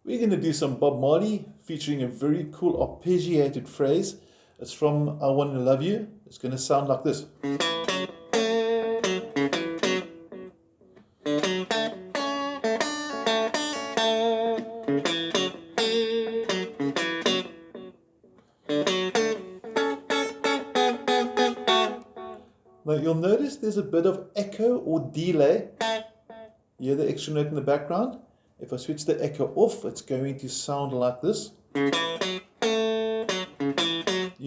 We're going to do some Bob Marley featuring a very cool arpeggiated phrase. It's from I Want to Love You. It's going to sound like this. Now you'll notice there's a bit of echo or delay. You hear the extra note in the background? If I switch the echo off, it's going to sound like this. You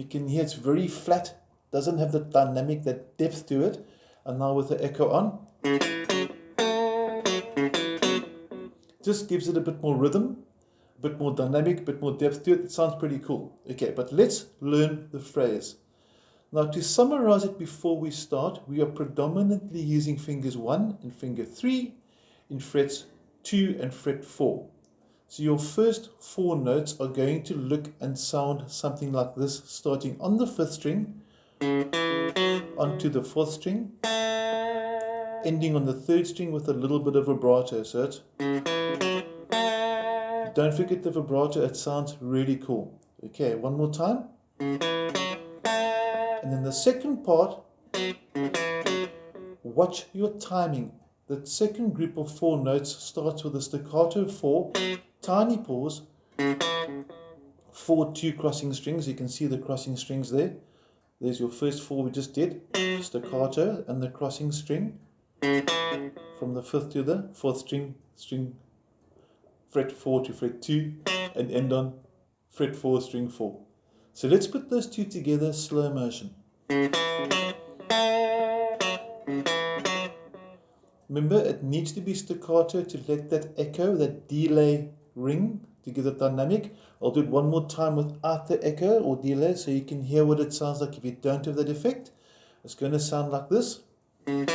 can hear it's very flat, doesn't have the dynamic, that depth to it. And now with the echo on, just gives it a bit more rhythm, a bit more dynamic, a bit more depth to it. It sounds pretty cool. Okay, but let's learn the phrase. Now to summarize it before we start, we are predominantly using fingers 1 and finger 3 in frets 2 and fret 4. So your first 4 notes are going to look and sound something like this, starting on the 5th string, onto the 4th string, ending on the 3rd string with a little bit of vibrato. So it's, don't forget the vibrato, it sounds really cool. Okay, one more time. And then the second part, watch your timing. The second group of 4 notes starts with a staccato 4, tiny pause, 4 2 crossing strings. You can see the crossing strings there. There's your first 4 we just did, staccato and the crossing string from the 5th to the 4th string, fret 4 to fret 2, and end on fret 4, string 4. So let's put those two together, slow motion. Remember, it needs to be staccato to let that echo, that delay ring to give it dynamic. I'll do it one more time without the echo or delay so you can hear what it sounds like if you don't have that effect. It's going to sound like this. And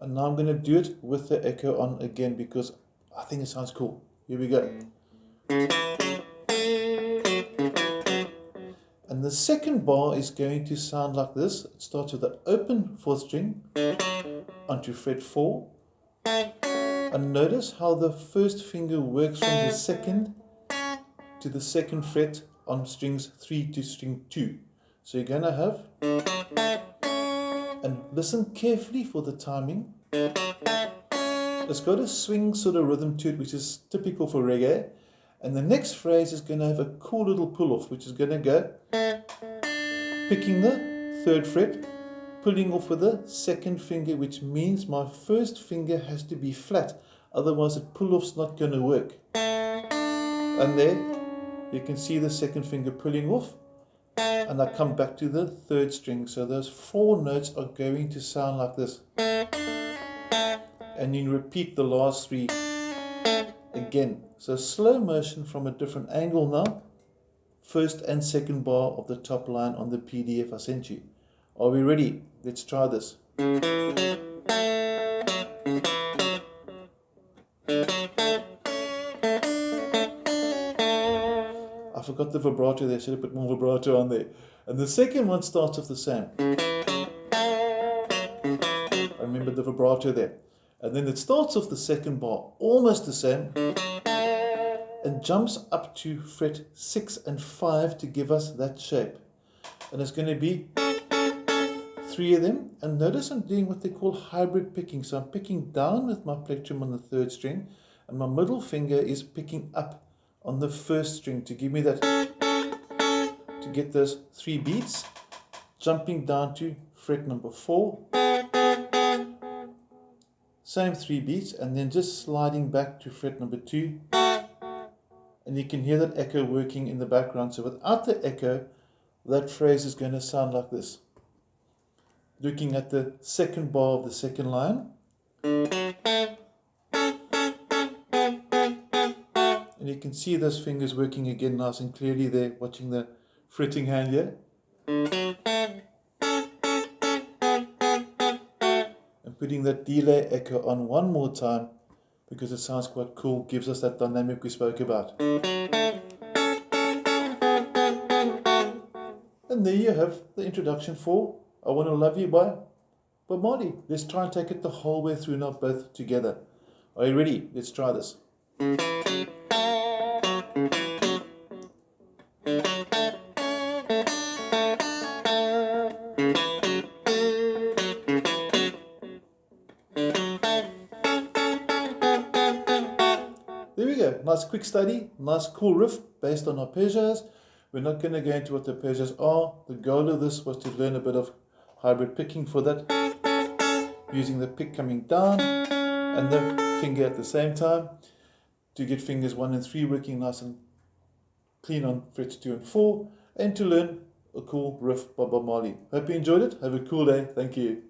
now I'm going to do it with the echo on again because I think it sounds cool. Here we go. And the second bar is going to sound like this. It starts with an open 4th string onto fret 4. And notice how the first finger works from the 2nd to the 2nd fret on strings 3 to string 2. So you're going to have, and listen carefully for the timing. It's got a swing sort of rhythm to it, which is typical for reggae. And the next phrase is going to have a cool little pull-off, which is going to go picking the 3rd fret, pulling off with the 2nd finger, which means my first finger has to be flat, otherwise the pull-off's not going to work. And there, you can see the 2nd finger pulling off, and I come back to the 3rd string. So those 4 notes are going to sound like this. And you repeat the last 3 again. So slow motion from a different angle now. First and second bar of the top line on the PDF I sent you. Are we ready? Let's try this. I forgot the vibrato there, should have put more vibrato on there. And the second one starts off the same. I remember the vibrato there. And then it starts off the second bar almost the same and jumps up to fret 6 and 5 to give us that shape. And it's going to be 3 of them. And notice I'm doing what they call hybrid picking. So I'm picking down with my plectrum on the 3rd string, and my middle finger is picking up on the 1st string to give me that, to get those 3 beats, jumping down to fret number 4. Same 3 beats, and then just sliding back to fret number 2. And you can hear that echo working in the background. So without the echo, that phrase is going to sound like this. Looking at the second bar of the second line. And you can see those fingers working again nice and clearly there, watching the fretting hand here. Putting that delay echo on one more time because it sounds quite cool, gives us that dynamic we spoke about. And there you have the introduction for I Want to Love You by Marley. Let's try and take it the whole way through now, both together. Are you ready? Let's try this. There we go. Nice quick study, nice cool riff based on arpeggios. We're not going to go into what the arpeggios are. The goal of this was to learn a bit of hybrid picking for that, using the pick coming down and the finger at the same time to get fingers 1 and 3 working nice and clean on frets 2 and 4, and to learn a cool riff by Marley. Hope you enjoyed it. Have a cool day. Thank you.